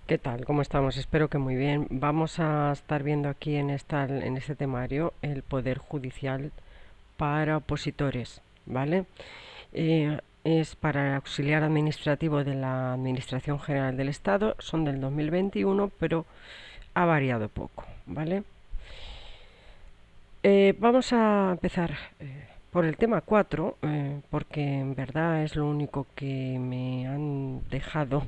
¿Qué tal? ¿Cómo estamos? Espero que muy bien. Vamos a estar viendo aquí en este temario el Poder Judicial para opositores, ¿vale? Es para el auxiliar administrativo de la Administración General del Estado, son del 2021, pero ha variado poco, ¿vale? Vamos a empezar por el tema 4, porque en verdad es lo único que me han dejado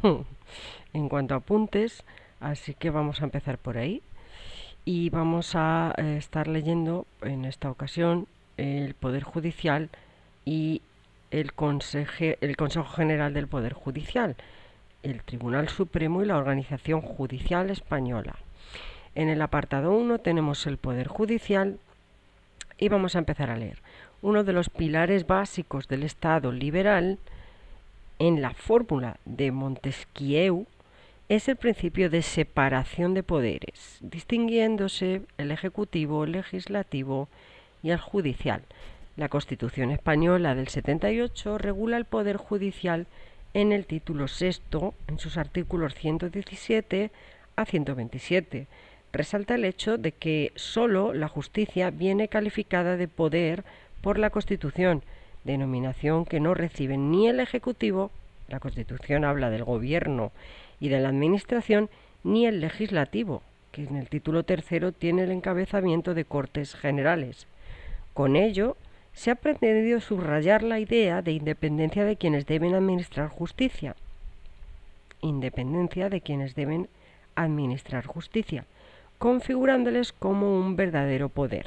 en cuanto a apuntes, así que vamos a empezar por ahí. Y vamos a estar leyendo en esta ocasión el Poder Judicial y el Consejo General del Poder Judicial, el Tribunal Supremo y la Organización Judicial Española. En el apartado 1 tenemos el Poder Judicial y vamos a empezar a leer. Uno de los pilares básicos del Estado liberal en la fórmula de Montesquieu es el principio de separación de poderes, distinguiéndose el ejecutivo, el legislativo y el judicial. La Constitución española del 78 regula el poder judicial en el título sexto, en sus artículos 117 a 127. Resalta el hecho de que sólo la justicia viene calificada de poder por la Constitución, denominación que no reciben ni el Ejecutivo, la Constitución habla del Gobierno y de la Administración, ni el Legislativo, que en el título tercero tiene el encabezamiento de Cortes Generales. Con ello, se ha pretendido subrayar la idea de independencia de quienes deben administrar justicia. Independencia de quienes deben administrar justicia, configurándoles como un verdadero poder.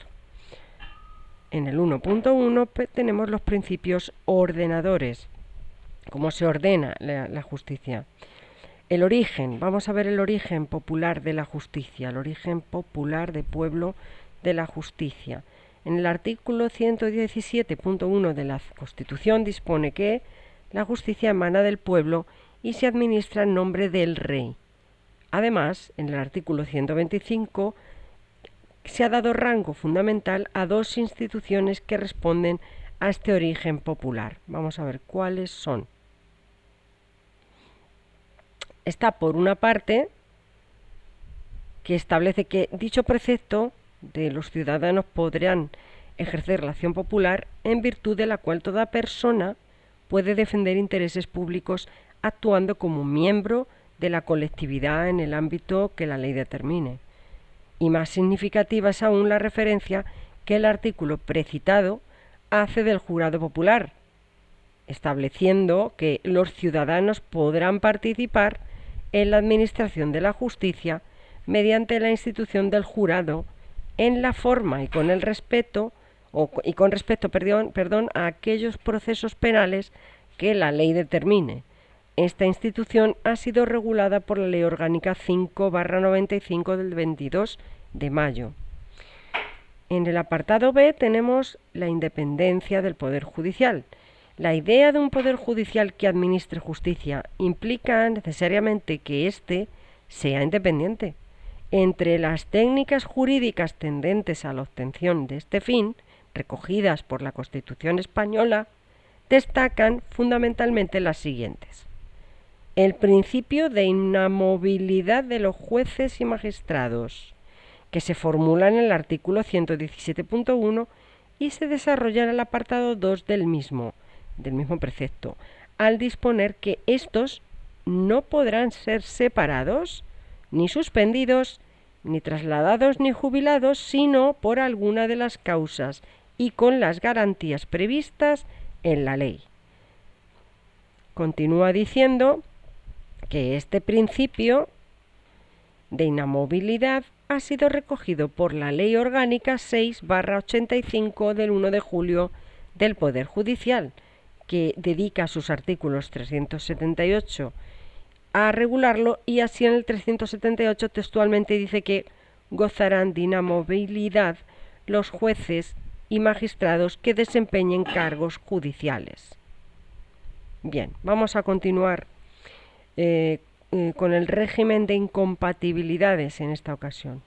En el 1.1 tenemos los principios ordenadores, cómo se ordena la justicia. El origen, vamos a ver el origen popular de la justicia, el origen popular de pueblo de la justicia. En el artículo 117.1 de la Constitución dispone que la justicia emana del pueblo y se administra en nombre del rey. Además, en el artículo 125 se ha dado rango fundamental a dos instituciones que responden a este origen popular. Vamos a ver cuáles son. Está por una parte que establece que dicho precepto de los ciudadanos podrán ejercer la acción popular en virtud de la cual toda persona puede defender intereses públicos actuando como miembro de la colectividad en el ámbito que la ley determine. Y más significativa es aún la referencia que el artículo precitado hace del jurado popular, estableciendo que los ciudadanos podrán participar en la administración de la justicia mediante la institución del jurado en la forma y con el respeto a aquellos procesos penales que la ley determine. Esta institución ha sido regulada por la Ley Orgánica 5/95 del 22 de mayo. En el apartado B tenemos la independencia del Poder Judicial. La idea de un Poder Judicial que administre justicia implica necesariamente que éste sea independiente. Entre las técnicas jurídicas tendentes a la obtención de este fin, recogidas por la Constitución española, destacan fundamentalmente las siguientes. El principio de inamovilidad de los jueces y magistrados, que se formula en el artículo 117.1 y se desarrolla en el apartado 2 del mismo precepto, al disponer que estos no podrán ser separados, ni suspendidos, ni trasladados ni jubilados, sino por alguna de las causas y con las garantías previstas en la ley. Continúa diciendo que este principio de inamovilidad ha sido recogido por la Ley Orgánica 6/85 del 1 de julio del Poder Judicial, que dedica sus artículos 378 a regularlo, y así en el 378 textualmente dice que gozarán de inamovilidad los jueces y magistrados que desempeñen cargos judiciales. Bien, vamos a continuar con el régimen de incompatibilidades en esta ocasión.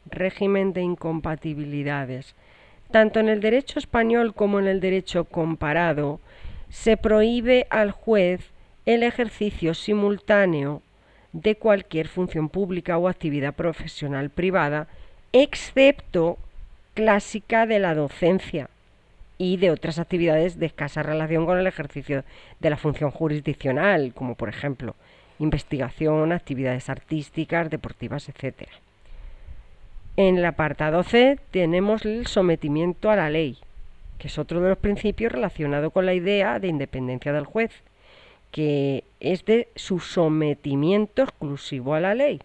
Régimen de incompatibilidades. Tanto en el derecho español como en el derecho comparado se prohíbe al juez el ejercicio simultáneo de cualquier función pública o actividad profesional privada, excepto clásica de la docencia y de otras actividades de escasa relación con el ejercicio de la función jurisdiccional, como por ejemplo investigación, actividades artísticas, deportivas, etc. En el apartado C tenemos el sometimiento a la ley, que es otro de los principios relacionado con la idea de independencia del juez, que es de su sometimiento exclusivo a la ley,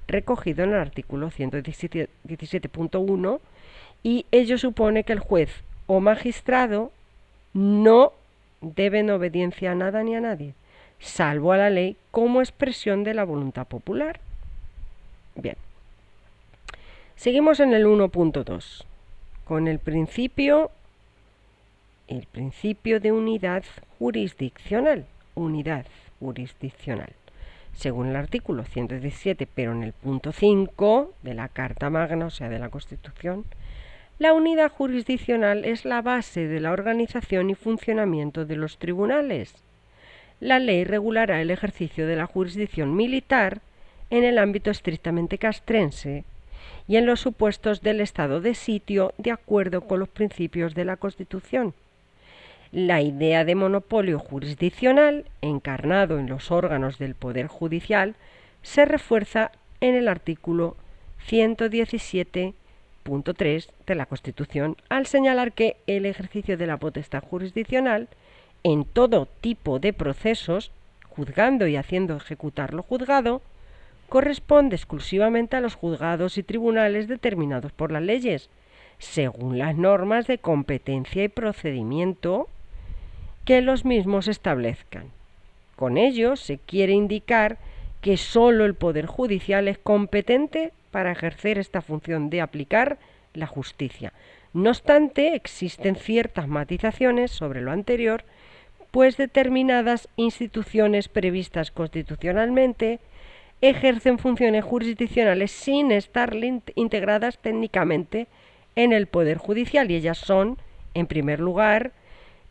recogido en el artículo 117.1, y ello supone que el juez o magistrado no deben obediencia a nada ni a nadie, salvo a la ley como expresión de la voluntad popular. Bien, seguimos en el 1.2, con el principio de unidad jurisdiccional. Según el artículo 117, pero en el punto 5 de la Carta Magna, o sea, de la Constitución, la unidad jurisdiccional es la base de la organización y funcionamiento de los tribunales. La ley regulará el ejercicio de la jurisdicción militar en el ámbito estrictamente castrense y en los supuestos del estado de sitio de acuerdo con los principios de la Constitución. La idea de monopolio jurisdiccional, encarnado en los órganos del Poder Judicial, se refuerza en el artículo 117.3 de la Constitución al señalar que el ejercicio de la potestad jurisdiccional en todo tipo de procesos, juzgando y haciendo ejecutar lo juzgado, corresponde exclusivamente a los juzgados y tribunales determinados por las leyes, según las normas de competencia y procedimiento que los mismos establezcan. Con ello se quiere indicar que sólo el Poder Judicial es competente para ejercer esta función de aplicar la justicia. No obstante, existen ciertas matizaciones sobre lo anterior, pues determinadas instituciones previstas constitucionalmente ejercen funciones jurisdiccionales sin estar integradas técnicamente en el Poder Judicial, y ellas son, en primer lugar,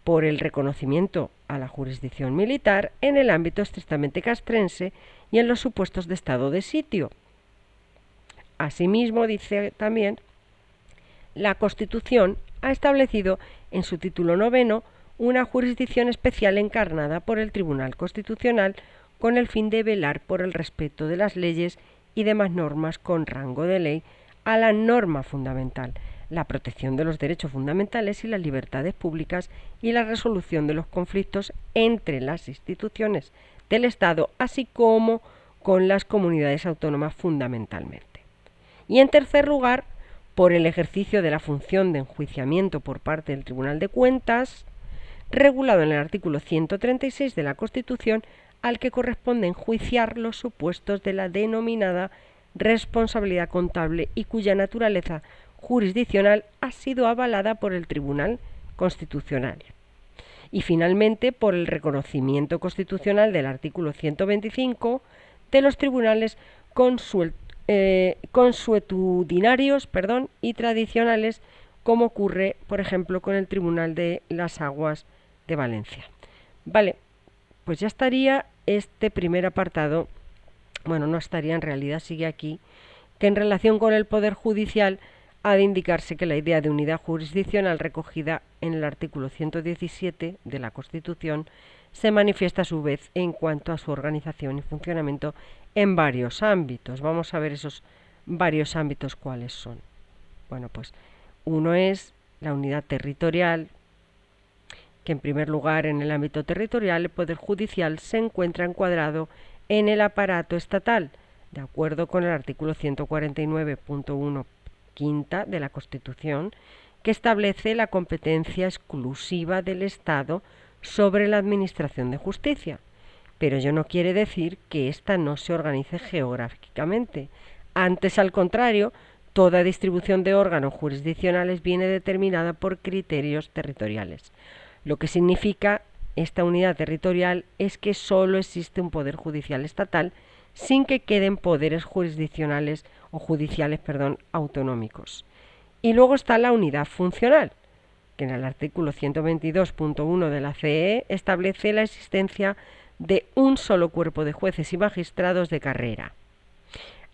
por el reconocimiento a la jurisdicción militar en el ámbito estrictamente castrense y en los supuestos de estado de sitio. Asimismo, dice también, la Constitución ha establecido en su título 9 una jurisdicción especial encarnada por el Tribunal Constitucional con el fin de velar por el respeto de las leyes y demás normas con rango de ley a la norma fundamental, la protección de los derechos fundamentales y las libertades públicas y la resolución de los conflictos entre las instituciones del Estado, así como con las comunidades autónomas fundamentalmente. Y en tercer lugar, por el ejercicio de la función de enjuiciamiento por parte del Tribunal de Cuentas, regulado en el artículo 136 de la Constitución, al que corresponde enjuiciar los supuestos de la denominada responsabilidad contable y cuya naturaleza jurisdiccional ha sido avalada por el Tribunal Constitucional. Y finalmente, por el reconocimiento constitucional del artículo 125 de los tribunales consuetudinarios y tradicionales, como ocurre, por ejemplo, con el Tribunal de las Aguas de Valencia. Vale, pues ya estaría este primer apartado. Bueno, no estaría, en realidad sigue aquí, que en relación con el Poder Judicial ha de indicarse que la idea de unidad jurisdiccional recogida en el artículo 117 de la Constitución se manifiesta a su vez en cuanto a su organización y funcionamiento en varios ámbitos. Vamos a ver esos varios ámbitos cuáles son. Bueno, pues uno es la unidad territorial, que en primer lugar en el ámbito territorial el Poder Judicial se encuentra encuadrado en el aparato estatal, de acuerdo con el artículo 149.1 quinta de la Constitución, que establece la competencia exclusiva del Estado sobre la administración de justicia. Pero ello no quiere decir que ésta no se organice geográficamente. Antes, al contrario, toda distribución de órganos jurisdiccionales viene determinada por criterios territoriales. Lo que significa esta unidad territorial es que solo existe un poder judicial estatal sin que queden poderes jurisdiccionales o judiciales, autonómicos. Y luego está la unidad funcional, que en el artículo 122.1 de la CEE establece la existencia de un solo cuerpo de jueces y magistrados de carrera.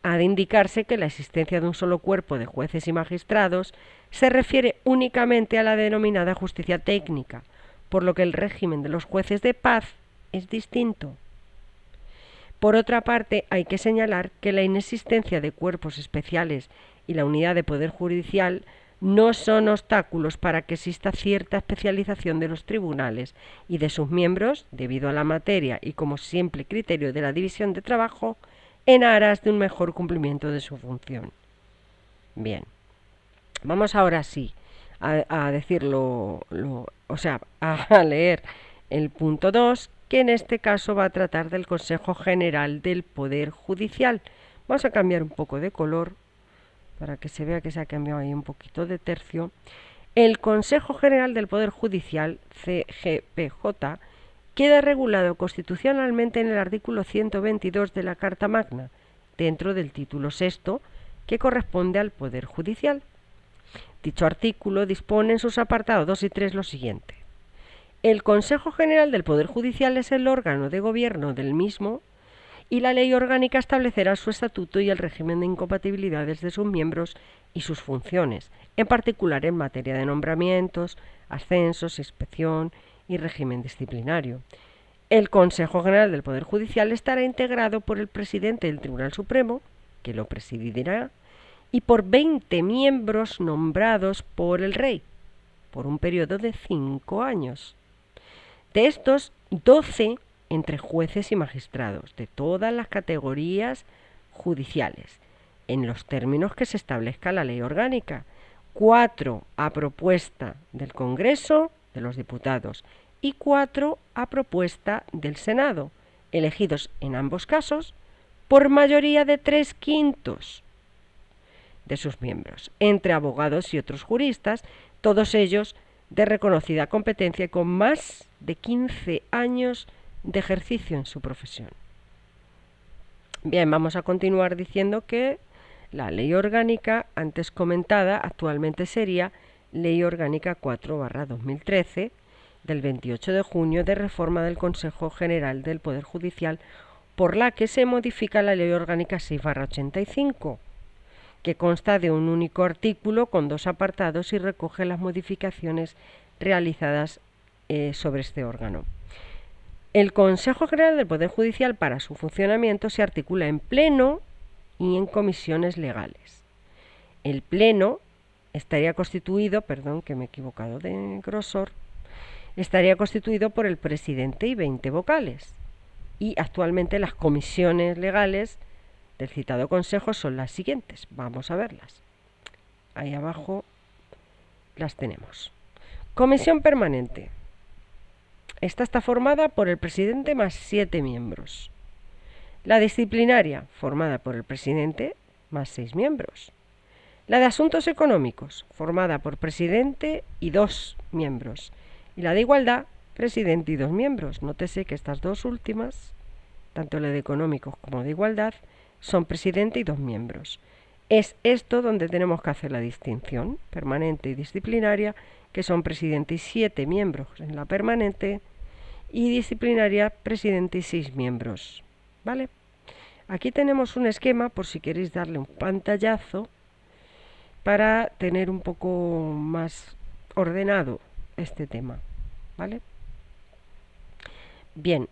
Ha de indicarse que la existencia de un solo cuerpo de jueces y magistrados se refiere únicamente a la denominada justicia técnica, por lo que el régimen de los jueces de paz es distinto. Por otra parte, hay que señalar que la inexistencia de cuerpos especiales y la unidad de poder judicial no son obstáculos para que exista cierta especialización de los tribunales y de sus miembros, debido a la materia y como simple criterio de la división de trabajo, en aras de un mejor cumplimiento de su función. Bien, vamos ahora sí a decirlo, a leer el punto 2, que en este caso va a tratar del Consejo General del Poder Judicial. Vamos a cambiar un poco de color para que se vea que se ha cambiado ahí un poquito de tercio. El Consejo General del Poder Judicial, CGPJ, queda regulado constitucionalmente en el artículo 122 de la Carta Magna, dentro del título sexto, que corresponde al Poder Judicial. Dicho artículo dispone en sus apartados 2 y 3 lo siguiente. El Consejo General del Poder Judicial es el órgano de gobierno del mismo y la ley orgánica establecerá su estatuto y el régimen de incompatibilidades de sus miembros y sus funciones, en particular en materia de nombramientos, ascensos, inspección y régimen disciplinario. El Consejo General del Poder Judicial estará integrado por el presidente del Tribunal Supremo, que lo presidirá, y por 20 miembros nombrados por el Rey, por un periodo de 5 años. De estos, 12 entre jueces y magistrados, de todas las categorías judiciales, en los términos que se establezca la ley orgánica, 4 a propuesta del Congreso de los Diputados y 4 a propuesta del Senado, elegidos en ambos casos por mayoría de 3/5 de sus miembros, entre abogados y otros juristas, todos ellos de reconocida competencia y con más de 15 años de ejercicio en su profesión. Bien, vamos a continuar diciendo que la ley orgánica antes comentada actualmente sería Ley Orgánica 4/2013 del 28 de junio de reforma del Consejo General del Poder Judicial, por la que se modifica la Ley Orgánica 6/85, que consta de un único artículo con 2 apartados y recoge las modificaciones realizadas sobre este órgano. El Consejo General del Poder Judicial, para su funcionamiento, se articula en pleno y en comisiones legales. El pleno estaría constituido, perdón que me he equivocado de grosor, estaría constituido por el presidente y 20 vocales. Y actualmente las comisiones legales del citado consejo son las siguientes. Vamos a verlas. Ahí abajo las tenemos. Comisión permanente. Esta está formada por el presidente más 7 miembros. La disciplinaria, formada por el presidente más 6 miembros. La de asuntos económicos, formada por presidente y 2 miembros. Y la de igualdad, presidente y 2 miembros. Nótese que estas dos últimas, tanto la de económicos como de igualdad, son presidente y 2 miembros. Es esto donde tenemos que hacer la distinción, permanente y disciplinaria, que son presidente y 7 miembros en la permanente, y disciplinaria, presidente y 6 miembros. ¿Vale? Aquí tenemos un esquema, por si queréis darle un pantallazo, para tener un poco más ordenado este tema. ¿Vale? Bien,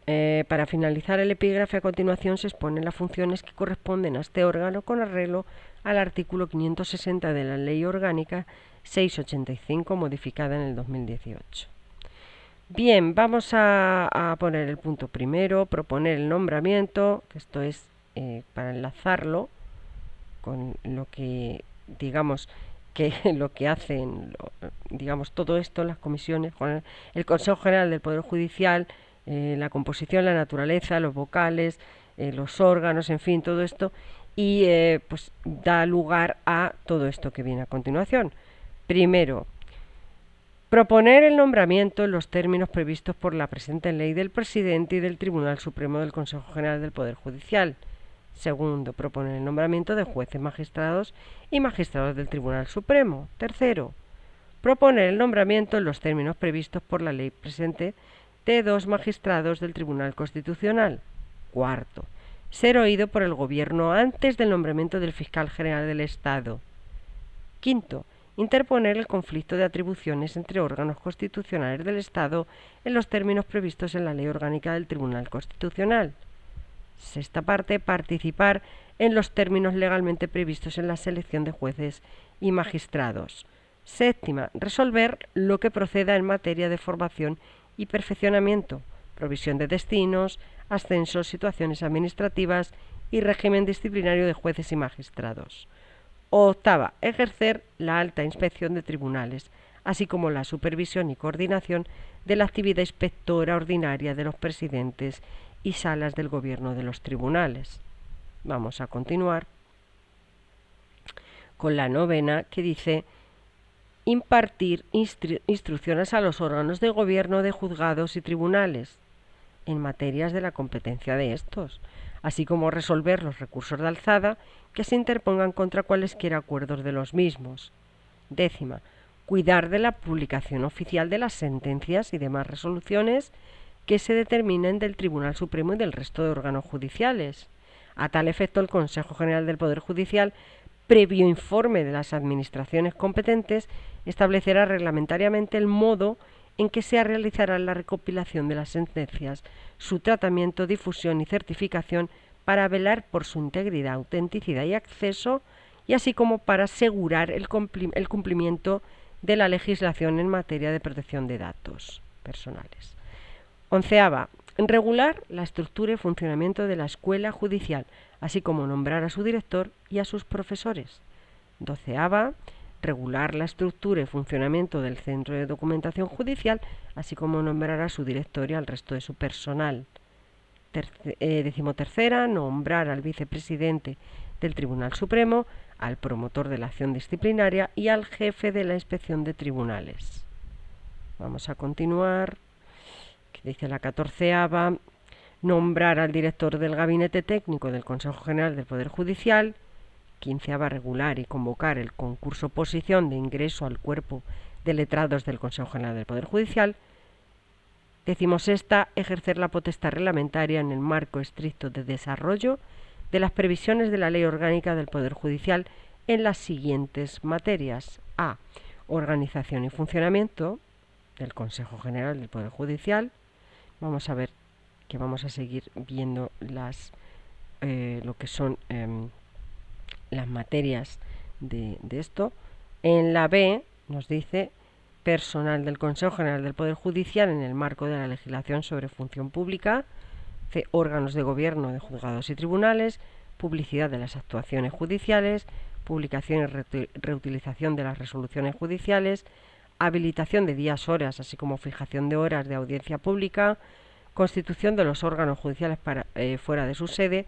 para finalizar el epígrafe, a continuación se exponen las funciones que corresponden a este órgano con arreglo al artículo 560 de la Ley Orgánica 685, modificada en el 2018. Bien, vamos a poner el punto primero, proponer el nombramiento, que esto es para enlazarlo con lo que, digamos, que lo que hacen, digamos, todo esto, las comisiones, con el Consejo General del Poder Judicial, la composición, la naturaleza, los vocales, los órganos, en fin, todo esto, y pues da lugar a todo esto que viene a continuación. Primero, proponer el nombramiento en los términos previstos por la presente ley del presidente y del Tribunal Supremo del Consejo General del Poder Judicial. Segundo, proponer el nombramiento de jueces, magistrados y magistrados del Tribunal Supremo. Tercero, proponer el nombramiento en los términos previstos por la ley presente de 2 magistrados del Tribunal Constitucional. Cuarto, ser oído por el Gobierno antes del nombramiento del Fiscal General del Estado. Quinto, interponer el conflicto de atribuciones entre órganos constitucionales del Estado en los términos previstos en la Ley Orgánica del Tribunal Constitucional. Sexta parte, participar en los términos legalmente previstos en la selección de jueces y magistrados. Séptima, resolver lo que proceda en materia de formación y perfeccionamiento, provisión de destinos, ascensos, situaciones administrativas y régimen disciplinario de jueces y magistrados. Octava, ejercer la alta inspección de tribunales, así como la supervisión y coordinación de la actividad inspectora ordinaria de los presidentes y salas del gobierno de los tribunales. Vamos a continuar con la novena, que dice impartir instrucciones a los órganos de gobierno de juzgados y tribunales en materias de la competencia de estos, así como resolver los recursos de alzada que se interpongan contra cualesquiera acuerdos de los mismos. Décima, cuidar de la publicación oficial de las sentencias y demás resoluciones que se determinen del Tribunal Supremo y del resto de órganos judiciales. A tal efecto, el Consejo General del Poder Judicial, previo informe de las administraciones competentes, establecerá reglamentariamente el modo en que se realizará la recopilación de las sentencias, su tratamiento, difusión y certificación para velar por su integridad, autenticidad y acceso, y así como para asegurar el cumplimiento de la legislación en materia de protección de datos personales. Onceava, regular la estructura y funcionamiento de la escuela judicial, así como nombrar a su director y a sus profesores. Doceava, regular la estructura y funcionamiento del Centro de Documentación Judicial, así como nombrar a su director y al resto de su personal. Decimotercera, nombrar al vicepresidente del Tribunal Supremo, al promotor de la acción disciplinaria y al jefe de la inspección de tribunales. Vamos a continuar. Que dice la catorceava, nombrar al director del Gabinete Técnico del Consejo General del Poder Judicial. Quinceava, regular y convocar el concurso oposición de ingreso al cuerpo de letrados del Consejo General del Poder Judicial. Decimosexta, ejercer la potestad reglamentaria en el marco estricto de desarrollo de las previsiones de la Ley Orgánica del Poder Judicial en las siguientes materias. A. Organización y funcionamiento del Consejo General del Poder Judicial. Vamos a ver que vamos a seguir viendo lo que son las materias de esto. En la B nos dice personal del Consejo General del Poder Judicial en el marco de la legislación sobre función pública. C. Órganos de gobierno de juzgados y tribunales, publicidad de las actuaciones judiciales, publicación y reutilización de las resoluciones judiciales, habilitación de días, horas, así como fijación de horas de audiencia pública, constitución de los órganos judiciales fuera de su sede,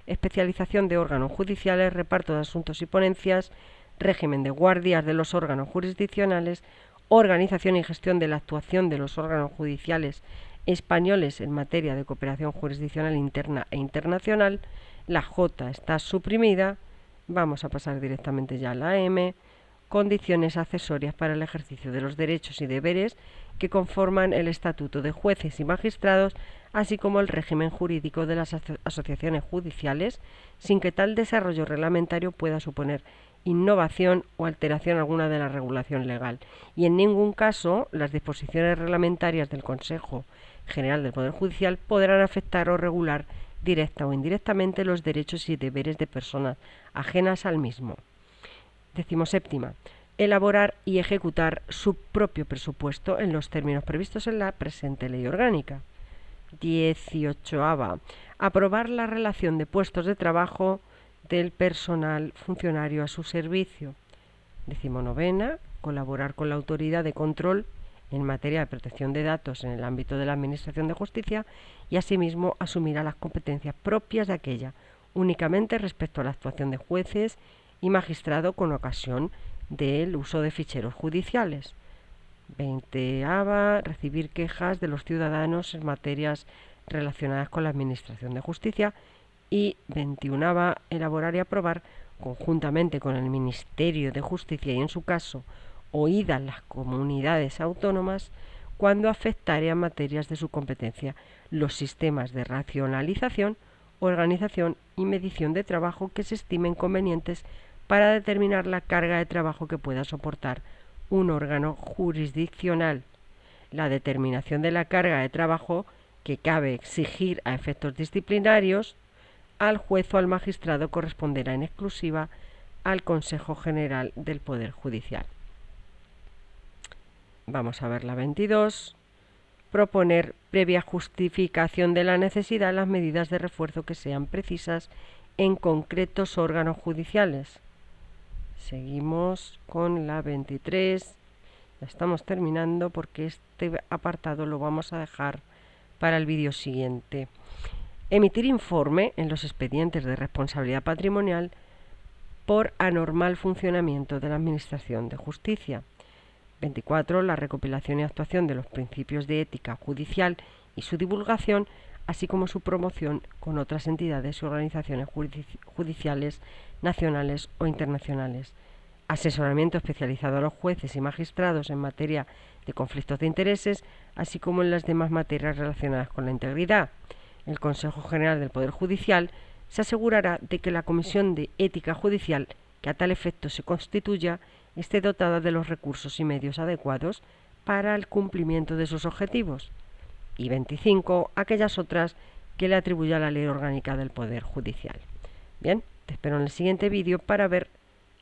especialización de órganos judiciales, reparto de asuntos y ponencias, régimen de guardias de los órganos jurisdiccionales, organización y gestión de la actuación de los órganos judiciales españoles en materia de cooperación jurisdiccional interna e internacional. La J está suprimida. Vamos a pasar directamente ya a la M. Condiciones accesorias para el ejercicio de los derechos y deberes que conforman el Estatuto de Jueces y Magistrados, así como el régimen jurídico de las asociaciones judiciales, sin que tal desarrollo reglamentario pueda suponer innovación o alteración alguna de la regulación legal, y en ningún caso las disposiciones reglamentarias del Consejo General del Poder Judicial podrán afectar o regular directa o indirectamente los derechos y deberes de personas ajenas al mismo. Decimoséptima, elaborar y ejecutar su propio presupuesto en los términos previstos en la presente ley orgánica. 18ª, aprobar la relación de puestos de trabajo del personal funcionario a su servicio. 19ª, colaborar con la autoridad de control en materia de protección de datos en el ámbito de la Administración de Justicia y asimismo asumirá las competencias propias de aquella, únicamente respecto a la actuación de jueces y magistrado con ocasión del uso de ficheros judiciales. 20ª, recibir quejas de los ciudadanos en materias relacionadas con la Administración de Justicia. Y 21ª, elaborar y aprobar conjuntamente con el Ministerio de Justicia y, en su caso, oídas las comunidades autónomas, cuando afectare a materias de su competencia los sistemas de racionalización, organización y medición de trabajo que se estimen convenientes para determinar la carga de trabajo que pueda soportar un órgano jurisdiccional. La determinación de la carga de trabajo que cabe exigir a efectos disciplinarios al juez o al magistrado corresponderá en exclusiva al Consejo General del Poder Judicial. Vamos a ver la 22. Proponer previa justificación de la necesidad las medidas de refuerzo que sean precisas en concretos órganos judiciales. Seguimos con la 23. Ya estamos terminando porque este apartado lo vamos a dejar para el vídeo siguiente. Emitir informe en los expedientes de responsabilidad patrimonial por anormal funcionamiento de la Administración de Justicia. 24. La recopilación y actuación de los principios de ética judicial y su divulgación, así como su promoción con otras entidades y organizaciones judiciales nacionales o internacionales. Asesoramiento especializado a los jueces y magistrados en materia de conflictos de intereses, así como en las demás materias relacionadas con la integridad. El Consejo General del Poder Judicial se asegurará de que la Comisión de Ética Judicial, que a tal efecto se constituya, esté dotada de los recursos y medios adecuados para el cumplimiento de sus objetivos. Y 25. Aquellas otras que le atribuya la Ley Orgánica del Poder Judicial. Bien, te espero en el siguiente vídeo para ver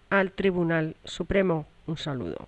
al Tribunal Supremo. Un saludo.